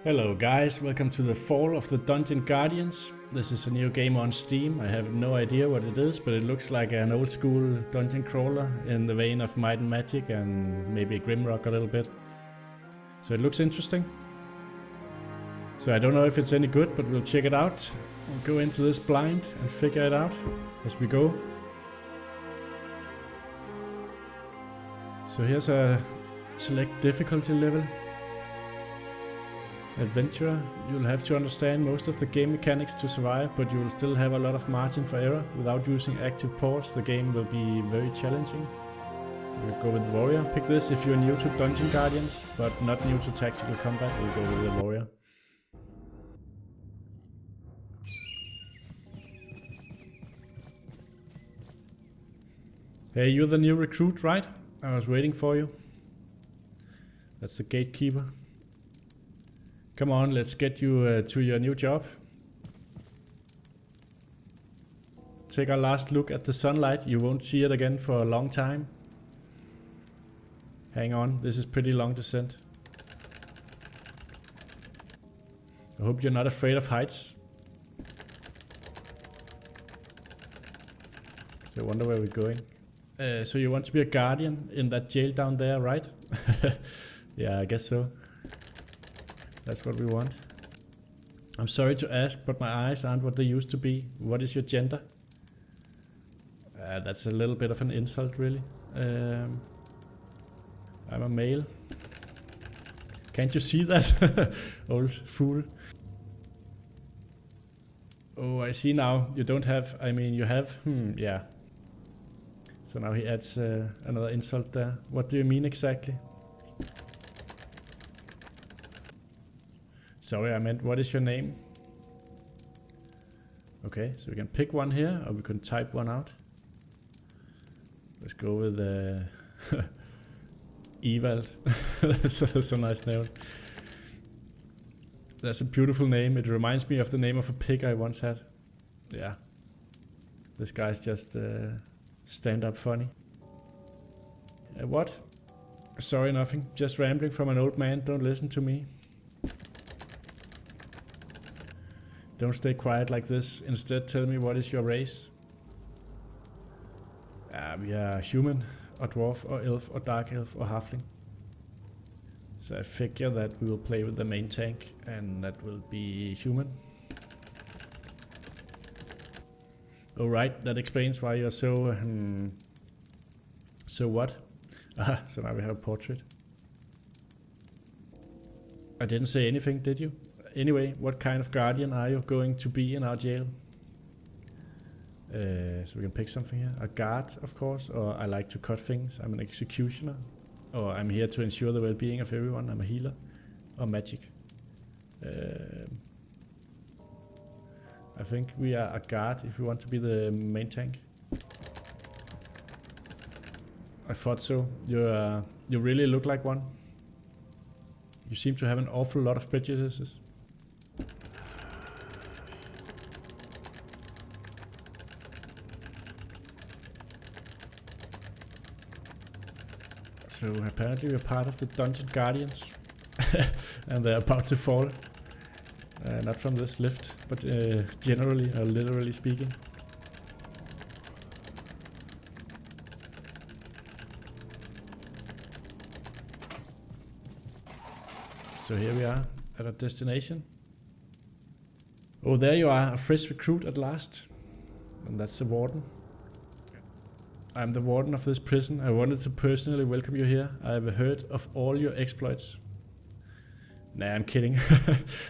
Hello guys, welcome to the Fall of the Dungeon Guardians. This is a new game on Steam. I have no idea what it is, but it looks like an old school dungeon crawler in the vein of Might and Magic and maybe Grimrock a little bit. So it looks interesting. So I don't know if it's any good, but we'll check it out. We'll go into this blind and figure it out as we go. So here's a select difficulty level. Adventurer, you'll have to understand most of the game mechanics to survive, but you will still have a lot of margin for error. Without using active pause, the game will be very challenging. We'll go with Warrior. Pick this if you're new to Dungeon Guardians, but not new to tactical combat. We'll go with the Warrior. Hey, you're the new recruit, right? I was waiting for you. That's the gatekeeper. Come on, let's get you to your new job. Take a last look at the sunlight. You won't see it again for a long time. Hang on, this is pretty long descent. I hope you're not afraid of heights. So I wonder where we're going. So you want to be a guardian in that jail down there, right? Yeah, I guess so. That's what we want. I'm sorry to ask, but my eyes aren't what they used to be. What is your gender? That's a little bit of an insult, really. I'm a male. Can't you see that? Old fool. Oh, I see now. You don't have... I mean, you have... yeah. So now he adds another insult there. What do you mean exactly? Sorry, I meant, what is your name? Okay, so we can pick one here, or we can type one out. Let's go with Evald. That's a nice name. That's a beautiful name. It reminds me of the name of a pig I once had. Yeah. This guy's just stand-up funny. What? Sorry, nothing. Just rambling from an old man. Don't listen to me. Don't stay quiet like this. Instead, tell me, what is your race? We are human, or dwarf, or elf, or dark elf, or halfling. So I figure that we will play with the main tank, and that will be human. Alright, that explains why you're so... So what? So now we have a portrait. I didn't say anything, did you? Anyway, what kind of guardian are you going to be in our jail? So we can pick something here. A guard, of course, or I like to cut things. I'm an executioner. Or I'm here to ensure the well-being of everyone. I'm a healer. Or magic. I think we are a guard if we want to be the main tank. I thought so. You really look like one. You seem to have an awful lot of prejudices. So apparently we're part of the Dungeon Guardians. And they're about to fall. Not from this lift, but generally or literally speaking. So here we are at our destination. Oh, there you are, a fresh recruit at last. And that's the warden. I'm the warden of this prison. I wanted to personally welcome you here. I have heard of all your exploits. Nah, I'm kidding.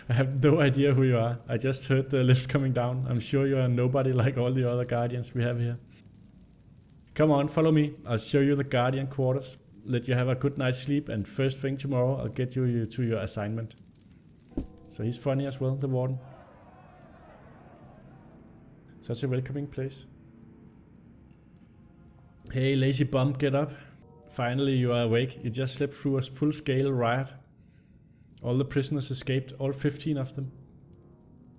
I have no idea who you are. I just heard the lift coming down. I'm sure you are nobody like all the other guardians we have here. Come on, follow me. I'll show you the guardian quarters. Let you have a good night's sleep, and first thing tomorrow I'll get you to your assignment. So he's funny as well, the warden. Such a welcoming place. Hey, lazy bum, get up. Finally you are awake. You just slept through a full-scale riot. All the prisoners escaped, all 15 of them.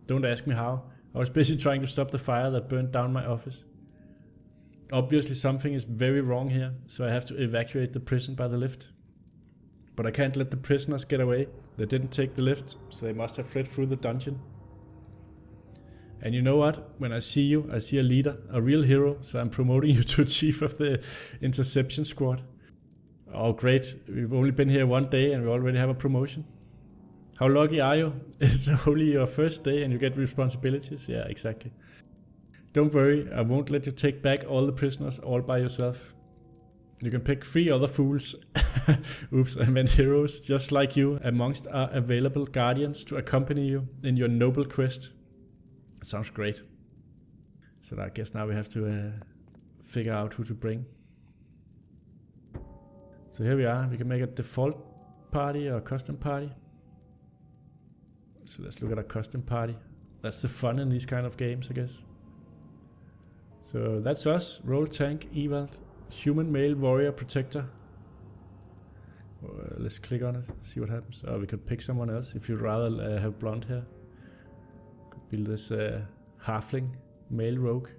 Don't ask me how. I was busy trying to stop the fire that burned down my office. Obviously something is very wrong here, so I have to evacuate the prison by the lift. But I can't let the prisoners get away. They didn't take the lift, so they must have fled through the dungeon. And you know what? When I see you, I see a leader, a real hero, so I'm promoting you to chief of the interception squad. Oh great, we've only been here 1 day and we already have a promotion. How lucky are you? It's only your first day and you get responsibilities. Yeah, exactly. Don't worry, I won't let you take back all the prisoners all by yourself. You can pick 3 other fools, oops, I meant heroes, just like you, amongst our available guardians to accompany you in your noble quest. It sounds great. So I guess now we have to figure out who to bring. So here we are, we can make a default party or a custom party. So let's look at a custom party. That's the fun in these kind of games, I guess. So that's us, roll tank, Ewald, human male warrior protector. Let's click on it, see what happens. We could pick someone else if you'd rather have blonde hair. Could build this halfling male rogue.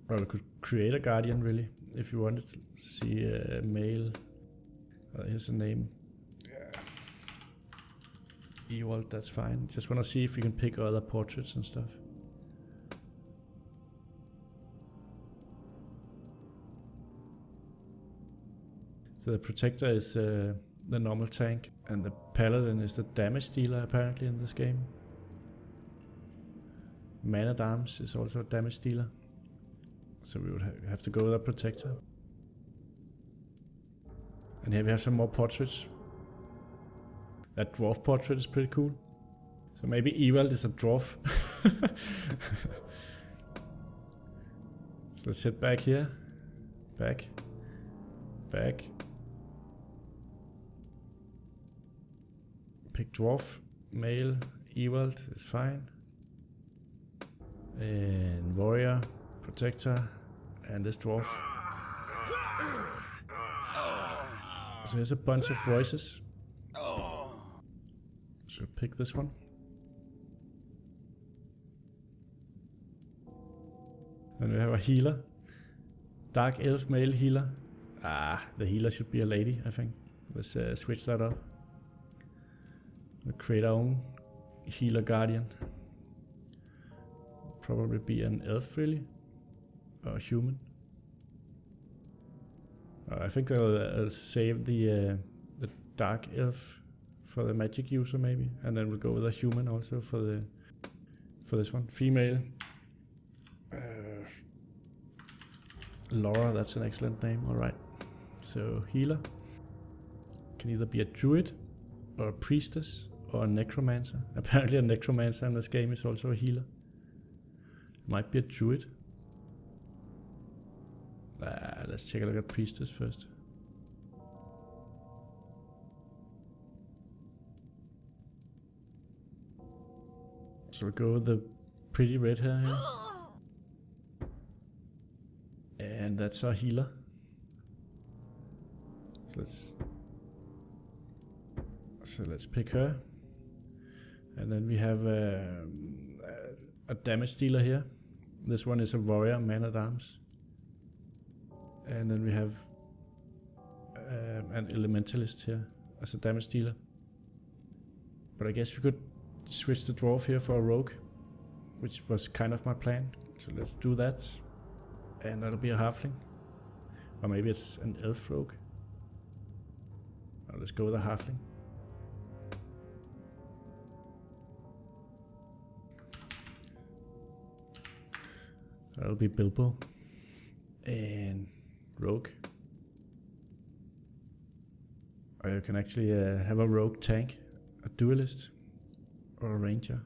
Or we could create a guardian really, if you wanted to see a male. Here's a name. Ewald, that's fine. Just want to see if we can pick other portraits and stuff. So the protector is the normal tank, and the paladin is the damage dealer apparently in this game. Man at Arms is also a damage dealer. So we would have to go with a protector. And here we have some more portraits. That dwarf portrait is pretty cool. So maybe Ewald is a dwarf. So let's hit back here. Back. Back. Pick dwarf. Male. Ewald is fine. And warrior. Protector. And this dwarf. So here's a bunch of voices. So pick this one. And we have a healer. Dark elf male healer. The healer should be a lady, I think. Let's switch that up. We'll create our own healer guardian. Probably be an elf really. Or a human. I think I'll save the dark elf for the magic user maybe, and then we'll go with a human also for this one. Female. Laura, that's an excellent name. All right. So healer can either be a druid or a priestess or a necromancer. Apparently a necromancer in this game is also a healer. Might be a druid. Let's take a look at priestess first. So we'll go with the pretty red hair here. And that's our healer. So let's pick her. And then we have a damage dealer here. This one is a warrior, man at arms. And then we have an elementalist here as a damage dealer. But I guess we could switch the dwarf here for a rogue, which was kind of my plan. So let's do that. And that'll be a halfling. Or maybe it's an elf rogue. Let's go with a halfling. That'll be Bilbo. And rogue. Or you can actually have a rogue tank, a duelist, or a ranger,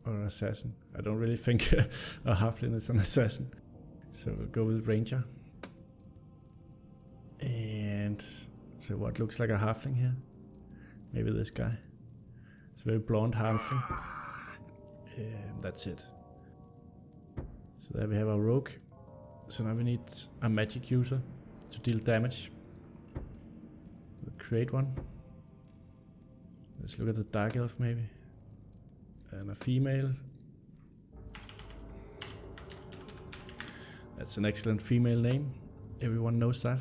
or an assassin. I don't really think a halfling is an assassin. So we'll go with ranger. And so what looks like a halfling here? Maybe this guy. It's a very blonde halfling. That's it. So there we have our rogue. So now we need a magic user to deal damage. We'll create one. Let's look at the dark elf maybe. And a female. That's an excellent female name. Everyone knows that.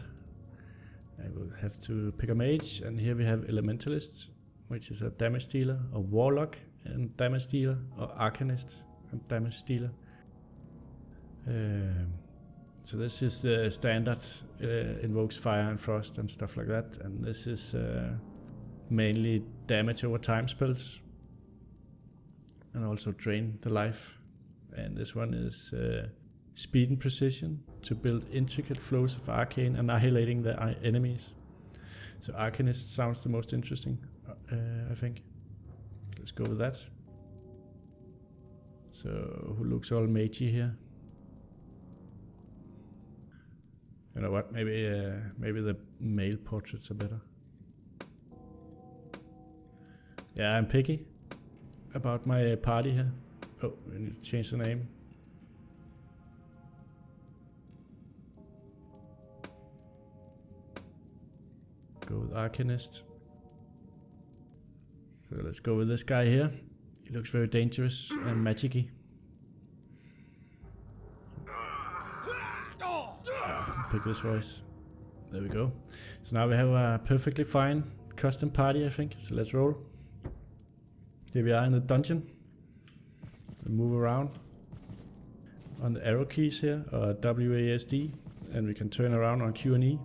I will have to pick a mage, and here we have elementalist, which is a damage dealer, a warlock and damage dealer, or arcanist and damage dealer. So this is the standard, invokes fire and frost and stuff like that, and this is mainly damage over time spells, and also drain the life. And this one is speed and precision to build intricate flows of arcane, annihilating the enemies. So arcanist sounds the most interesting, I think. Let's go with that. So who looks all magey here? You know what? Maybe the male portraits are better. Yeah, I'm picky about my party here. Oh, we need to change the name. Go with Arcanist. So let's go with this guy here. He looks very dangerous and magic-y. Pick this voice. There we go. So now we have a perfectly fine custom party, I think. So let's roll. Here we are in the dungeon. We move around on the arrow keys here, or WASD, and we can turn around on Q and E.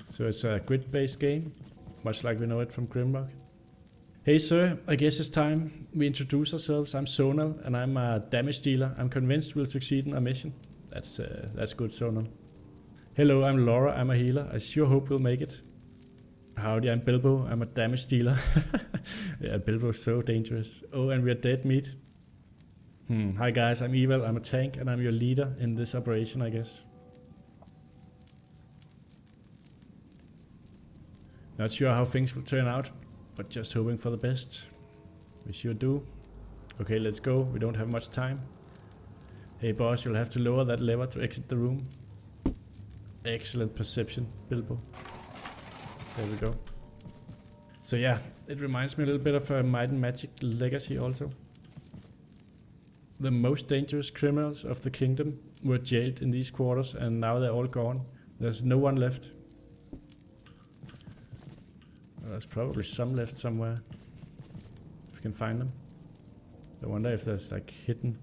So it's a grid-based game, much like we know it from Grimrock. Hey sir, I guess it's time we introduce ourselves. I'm Zonal, and I'm a damage dealer. I'm convinced we'll succeed in our mission. That's good, Zonal. Hello, I'm Laura. I'm a healer. I sure hope we'll make it. Howdy, I'm Bilbo. I'm a damage dealer. Yeah, Bilbo's so dangerous. Oh, and we're dead meat. Hi guys, I'm Evil. I'm a tank, and I'm your leader in this operation, I guess. Not sure how things will turn out, but just hoping for the best. We sure do. Okay, let's go. We don't have much time. Hey boss, you'll have to lower that lever to exit the room. Excellent perception, Bilbo. There we go. So yeah, it reminds me a little bit of Might and Magic Legacy also. The most dangerous criminals of the kingdom were jailed in these quarters, and now they're all gone. There's no one left. Well, there's probably some left somewhere, if you can find them. I wonder if there's like hidden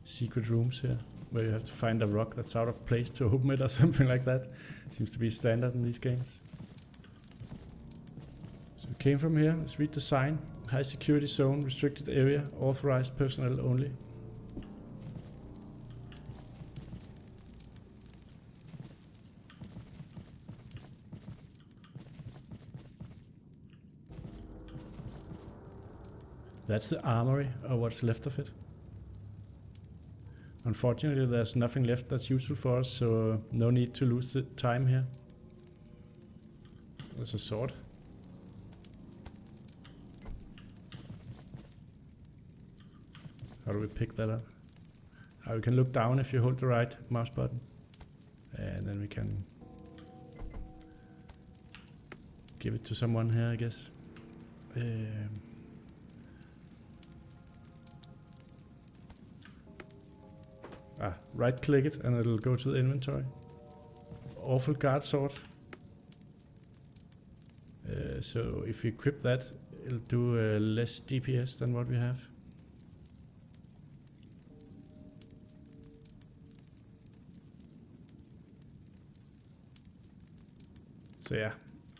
secret rooms here, where you have to find a rock that's out of place to open it or something like that. Seems to be standard in these games. So we came from here. Let's read the sign. High security zone, restricted area, authorized personnel only. That's the armory, or what's left of it. Unfortunately, there's nothing left that's useful for us, so no need to lose the time here. There's a sword. How do we pick that up? We can look down if you hold the right mouse button. And then we can give it to someone here, I guess. Right click it and it'll go to the inventory. Awful guard sword. So if we equip that, it'll do less DPS than what we have. So yeah,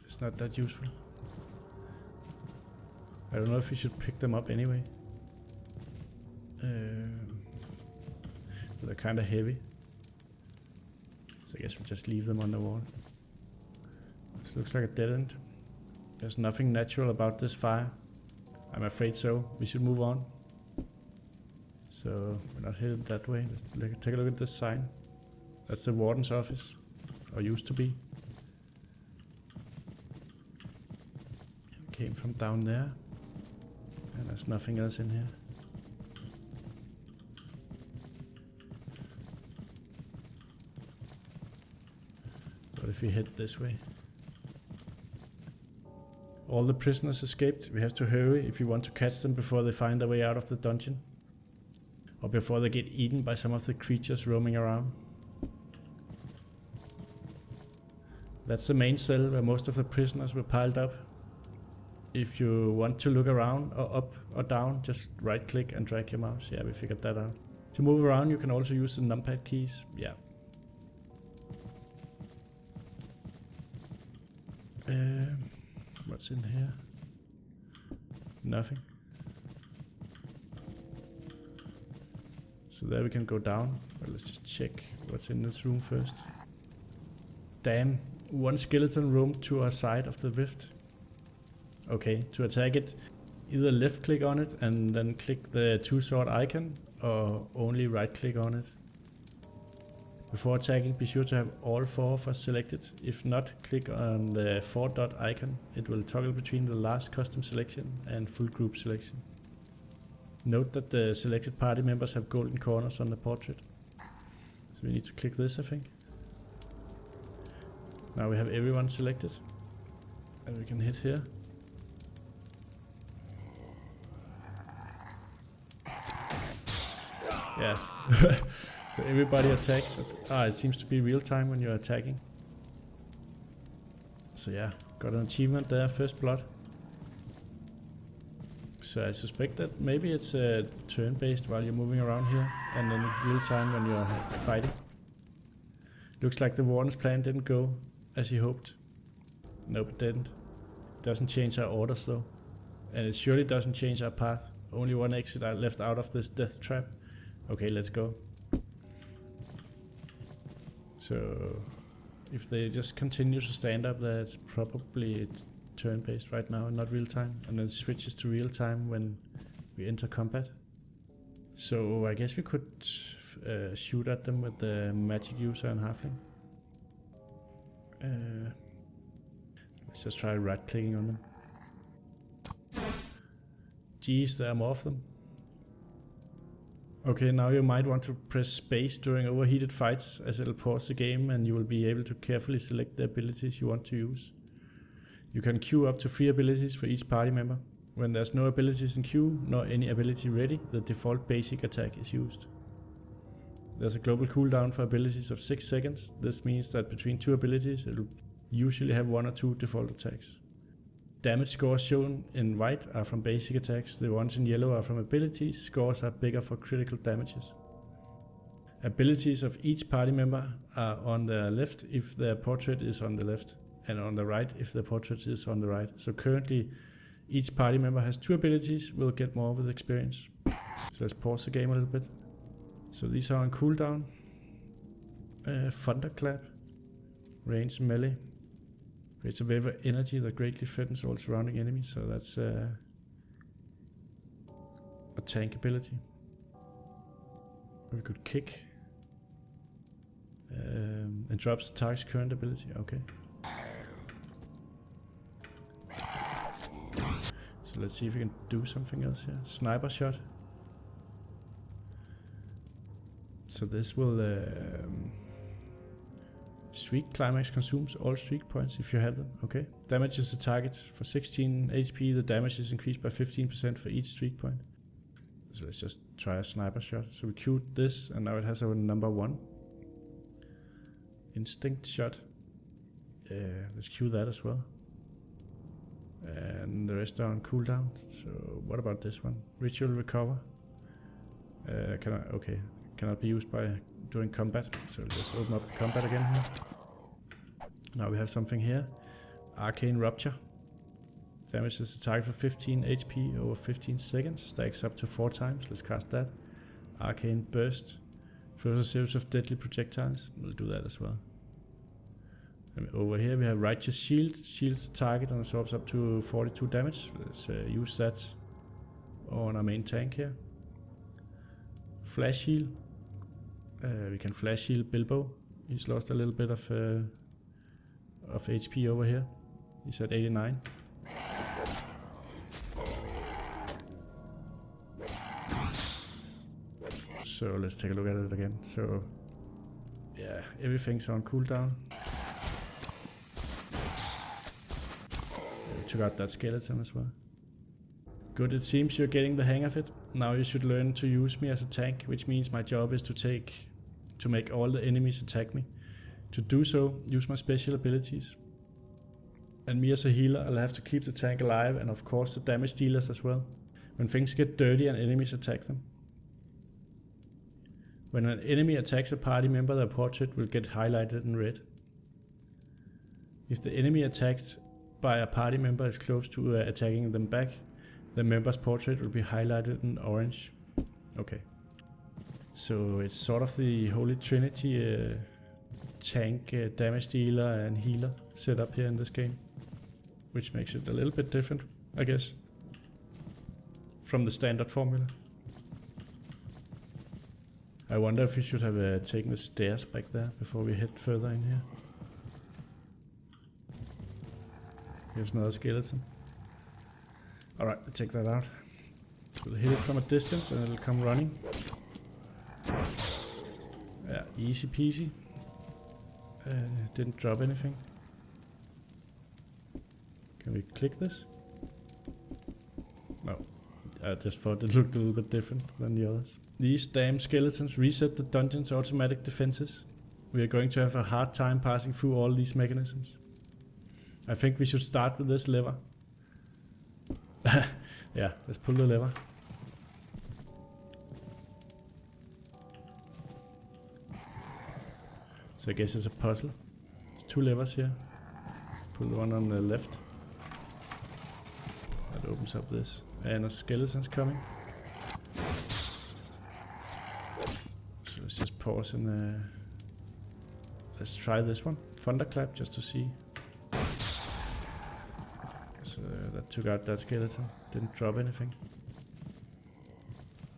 it's not that useful. I don't know if we should pick them up anyway. They're kind of heavy, so I guess we'll just leave them on the wall. This looks like a dead end. There's nothing natural about this fire. I'm afraid so. We should move on. So we're not headed that way. Let's take a look at this sign. That's the warden's office, or used to be. We came from down there, and there's nothing else in here. If we head this way. All the prisoners escaped. We have to hurry if we want to catch them before they find their way out of the dungeon. Or or before they get eaten by some of the creatures roaming around. That's the main cell where most of the prisoners were piled up. If you want to look around or up or down, just right click and drag your mouse. Yeah, we figured that out. To move around, you can also use the numpad keys. Yeah. What's in here? Nothing. So there we can go down. Well, let's just check what's in this room first. Damn, one skeleton roamed to our side of the rift. Okay, to attack it, either left click on it and then click the two sword icon, or only right click on it. Before attacking, be sure to have all 4 of us selected. If not, click on the 4 dot icon. It will toggle between the last custom selection and full group selection. Note that the selected party members have golden corners on the portrait. So we need to click this, I think. Now we have everyone selected. And we can hit here. Yeah. So everybody attacks at, it seems to be real time when you're attacking. So yeah, got an achievement there, first blood. So I suspect that maybe it's turn-based while you're moving around here, and then real time when you're fighting. Looks like the warden's plan didn't go as he hoped. Nope, it didn't. It doesn't change our orders though. And it surely doesn't change our path. Only one exit left out of this death trap. Okay, let's go. So if they just continue to stand up there, it's probably turn-based right now and not real time, and then switches to real time when we enter combat. So I guess we could shoot at them with the magic user and halfling. Let's just try right clicking on them. Geez, there are more of them. Okay, now you might want to press space during overheated fights, as it'll pause the game and you will be able to carefully select the abilities you want to use. You can queue up to 3 abilities for each party member. When there's no abilities in queue, nor any ability ready, the default basic attack is used. There's a global cooldown for abilities of 6 seconds. This means that between 2 abilities, it'll usually have 1 or 2 default attacks. Damage scores shown in white are from basic attacks, the ones in yellow are from abilities. Scores are bigger for critical damages. Abilities of each party member are on the left if their portrait is on the left, and on the right if their portrait is on the right. So currently, each party member has 2 abilities, we'll get more with experience. So let's pause the game a little bit. So these are on cooldown. Thunderclap, range melee. Creates a wave of energy that greatly threatens all surrounding enemies, so that's a tank ability. We could kick. And drops the target's current ability, okay. So let's see if we can do something else here. Sniper shot. So this will... Streak climax consumes all streak points if you have them. Okay. Damages the target for 16 HP. The damage is increased by 15% for each streak point. So let's just try a sniper shot. So we queued this, and now it has our number 1. Instinct shot. Let's queue that as well. And the rest are on cooldown. So what about this one? Ritual recover. Cannot be used during combat. So just open up the combat again here. Now we have something here. Arcane Rupture. Damages the target for 15 HP over 15 seconds. Stacks up to 4 times. Let's cast that. Arcane Burst. Throws a series of deadly projectiles. We'll do that as well. And over here we have Righteous Shield. Shields the target and absorbs up to 42 damage. Let's use that on our main tank here. Flash Heal. We can flash heal Bilbo. He's lost a little bit of HP over here. He's at 89. So let's take a look at it again. So yeah, everything's on cooldown. We took out that skeleton as well. Good, it seems you're getting the hang of it. Now you should learn to use me as a tank, which means my job is to make all the enemies attack me. To do so, use my special abilities. And me as a healer, I'll have to keep the tank alive, and of course the damage dealers as well, when things get dirty and enemies attack them. When an enemy attacks a party member, their portrait will get highlighted in red. If the enemy attacked by a party member is close to attacking them back, the member's portrait will be highlighted in orange. Okay. So it's sort of the Holy Trinity tank, damage dealer and healer set up here in this game. Which makes it a little bit different, I guess, from the standard formula. I wonder if we should have taken the stairs back there before we head further in here. Here's another skeleton. Alright, we'll take that out. We'll hit it from a distance and it'll come running. Yeah, easy peasy. Didn't drop anything. Can we click this? No. I just thought it looked a little bit different than the others. These damn skeletons reset the dungeon's automatic defenses. We are going to have a hard time passing through all these mechanisms. I think we should start with this lever. Yeah, let's pull the lever. So I guess it's a puzzle. There's two levers here. Pull the one on the left. That opens up this. And a skeleton's coming. So let's just pause and let's try this one. Thunderclap just to see. So that took out that skeleton. Didn't drop anything.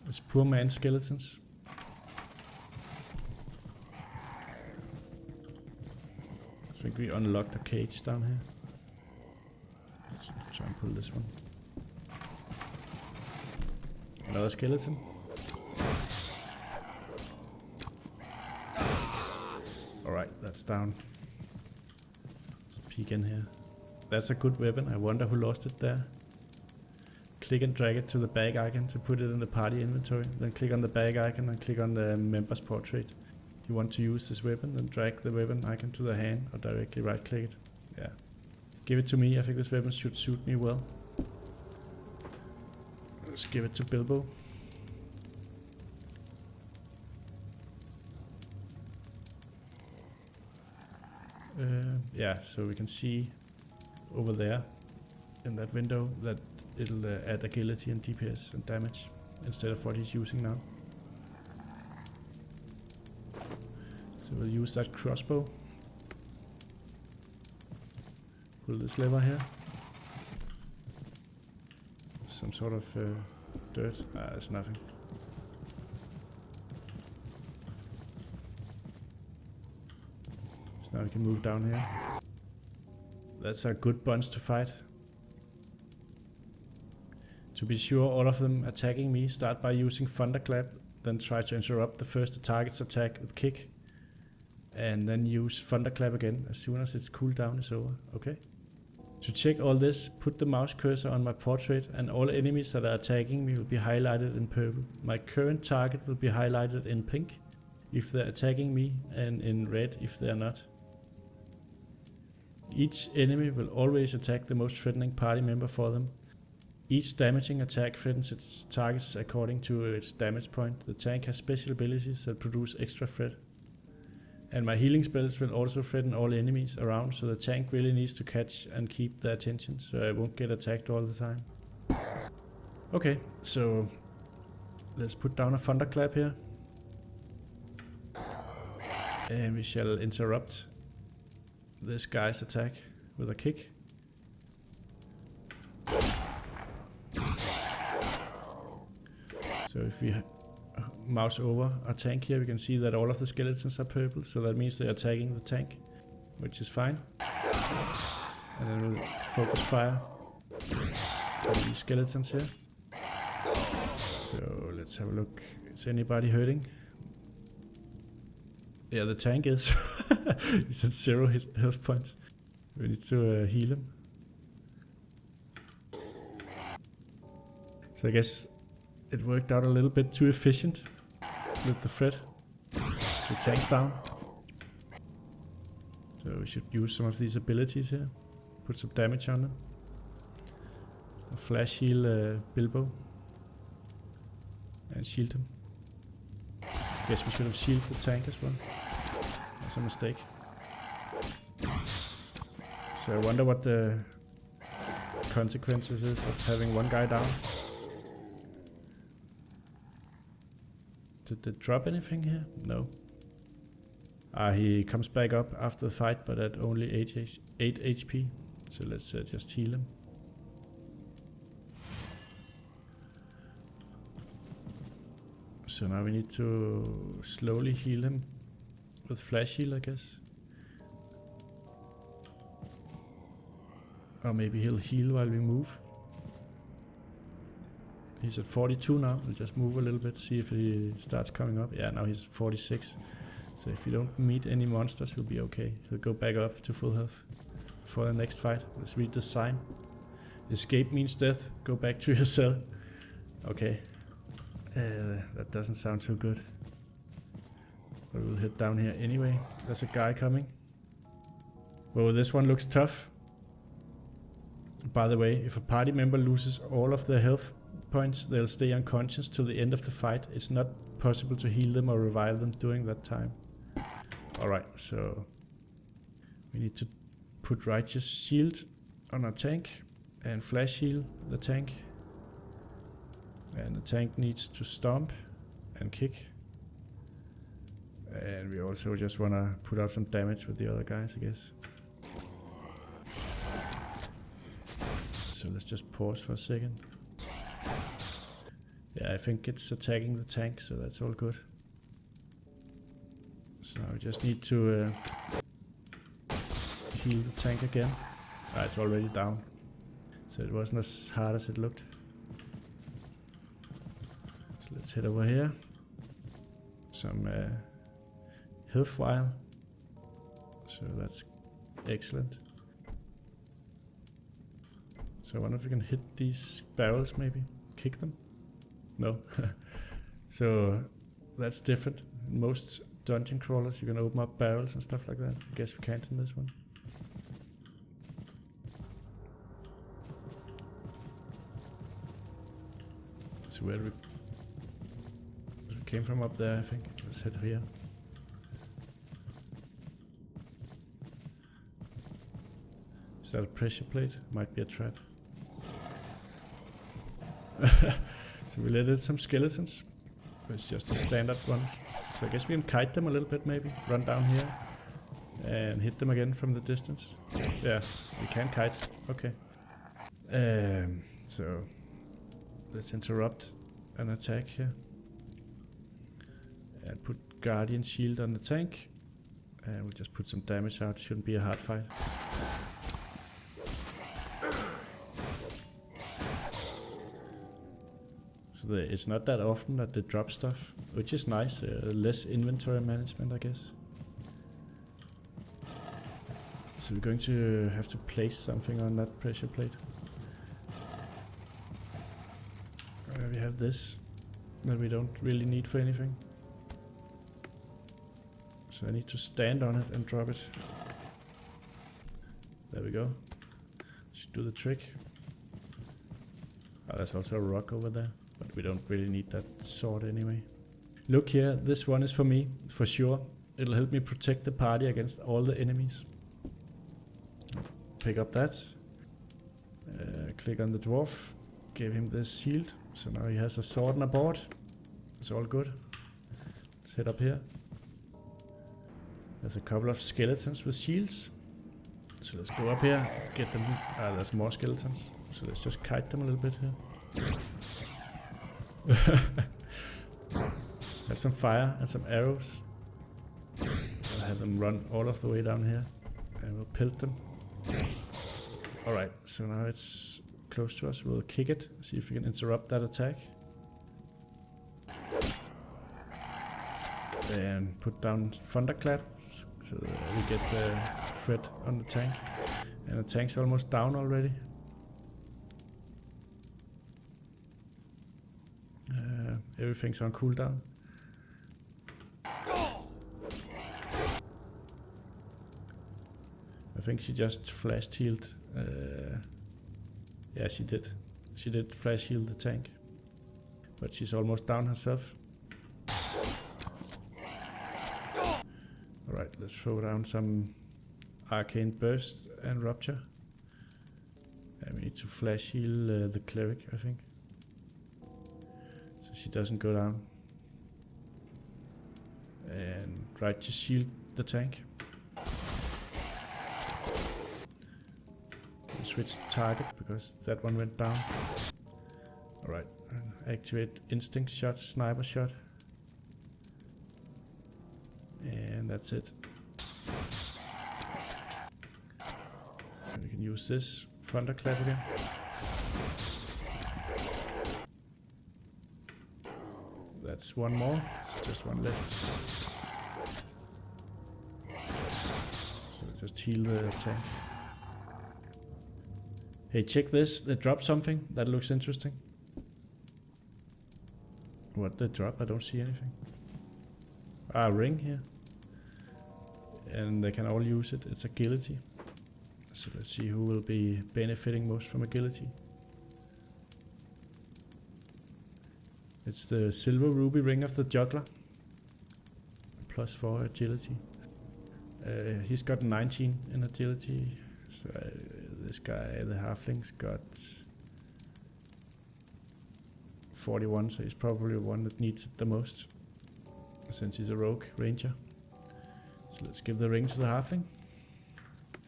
It's poor man's skeletons. I think we unlocked a cage down here. Let's try and pull this one. Another skeleton. Alright, that's down. Let's peek in here. That's a good weapon. I wonder who lost it there. Click and drag it to the bag icon to put it in the party inventory. Then click on the bag icon and click on the member's portrait. If you want to use this weapon, then drag the weapon icon to the hand or directly right click it. Yeah. Give it to me. I think this weapon should suit me well. Let's give it to Bilbo. Yeah, so we can see over there in that window that it'll add agility and DPS and damage instead of what he's using now. So we'll use that crossbow. Pull this lever here. Some sort of dirt. There's nothing. So now we can move down here. That's a good bunch to fight. To be sure, all of them attacking me start by using Thunderclap, then try to interrupt the first target's attack with kick, and then use Thunderclap again as soon as its cooldown is over. Okay. To check all this, put the mouse cursor on my portrait and all enemies that are attacking me will be highlighted in purple. My current target will be highlighted in pink if they're attacking me and in red if they're not. Each enemy will always attack the most threatening party member for them. Each damaging attack threatens its targets according to its damage point. The tank has special abilities that produce extra threat. And my healing spells will also threaten all enemies around, so the tank really needs to catch and keep their attention, so I won't get attacked all the time. Okay, so let's put down a Thunderclap here. And we shall interrupt this guy's attack with a kick. So if we mouse over our tank here, we can see that all of the skeletons are purple, so that means they're attacking the tank, which is fine. And then we'll focus fire on these skeletons here. So let's have a look. Is anybody hurting? Yeah, the tank is. He's at 0 health points. We need to heal him. So I guess it worked out a little bit too efficient with the threat. So tank's down. So we should use some of these abilities here. Put some damage on them. A flash heal Bilbo. And shield him. Guess we should have shielded the tank as well. That's a mistake. So I wonder what the consequences is of having one guy down. Did they drop anything here? No. He comes back up after the fight, but at only 8 HP. So let's just heal him. So now we need to slowly heal him with flash heal, I guess. Or maybe he'll heal while we move. He's at 42 now. We'll just move a little bit, see if he starts coming up. Yeah, now he's 46. So if we don't meet any monsters, we'll be okay. He'll go back up to full health for the next fight. Let's read the sign. Escape means death. Go back to your cell. Okay. That doesn't sound so good. But we'll head down here anyway. There's a guy coming. Whoa, this one looks tough. By the way, if a party member loses all of their health points, they'll stay unconscious till the end of the fight. It's not possible to heal them or revive them during that time. Alright, so we need to put Righteous Shield on our tank and Flash Heal the tank. And the tank needs to stomp and kick. And we also just want to put out some damage with the other guys, I guess. So let's just pause for a second. Yeah, I think it's attacking the tank, so that's all good. So now we just need to heal the tank again. It's already down. So it wasn't as hard as it looked. So let's head over here. Some health vial. So that's excellent. So I wonder if we can hit these barrels maybe. Kick them? No. So that's different. In most dungeon crawlers you can open up barrels and stuff like that. I guess we can't in this one. So where do we came from up there, I think. Let's head here. Is that a pressure plate? Might be a trap. So we let in some skeletons. It's just the standard ones. So I guess we can kite them a little bit maybe. Run down here and hit them again from the distance. Yeah, we can kite. Okay. So let's interrupt an attack here. And put Guardian Shield on the tank. And we'll just put some damage out. Shouldn't be a hard fight. So it's not that often that they drop stuff, which is nice. Less inventory management, I guess. So we're going to have to place something on that pressure plate. We have this that we don't really need for anything. So I need to stand on it and drop it. There we go. Should do the trick. Oh, there's also a rock over there. But we don't really need that sword anyway. Look here, this one is for me, for sure. It'll help me protect the party against all the enemies. Pick up that. Click on the dwarf. Give him this shield. So now he has a sword and a board. It's all good. Let's head up here. There's a couple of skeletons with shields. So let's go up here, get them. There's more skeletons. So let's just kite them a little bit here. Have some fire and some arrows. I'll have them run all of the way down here and we'll pelt them. Alright, so now it's close to us. We'll kick it, see if we can interrupt that attack. And put down thunderclap so that we get the threat on the tank. And the tank's almost down already. everything's on cooldown. I think she just flash healed. Yeah, she did. She did flash heal the tank. But she's almost down herself. Alright, let's throw down some arcane burst and rupture. And we need to flash heal the cleric, I think. So she doesn't go down. And righteous shield the tank. Switch target because that one went down. Alright, activate instinct shot, sniper shot. And that's it. And we can use this thunderclap again. That's one more, it's just one left. So just heal the tank. Hey, check this. They dropped something that looks interesting. What they drop? I don't see anything. Ah, a ring here. And they can all use it. It's agility. So let's see who will be benefiting most from agility. It's the silver ruby ring of the juggler. +4 agility. He's got 19 in agility. So this guy, the halfling's got 41, so he's probably the one that needs it the most, since he's a rogue ranger. So let's give the ring to the halfling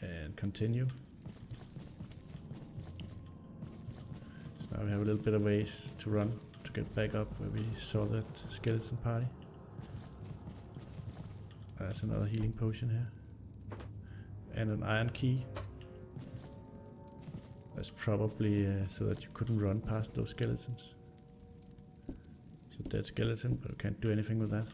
and continue. So now we have a little bit of ways to run to get back up where we saw that skeleton party. There's another healing potion here and an iron key. That's probably so that you couldn't run past those skeletons. It's a dead skeleton, but we can't do anything with that.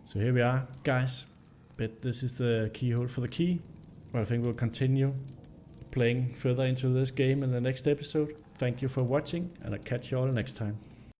So here we are, guys. But this is the keyhole for the key. But I think we'll continue playing further into this game in the next episode. Thank you for watching, and I'll catch you all next time.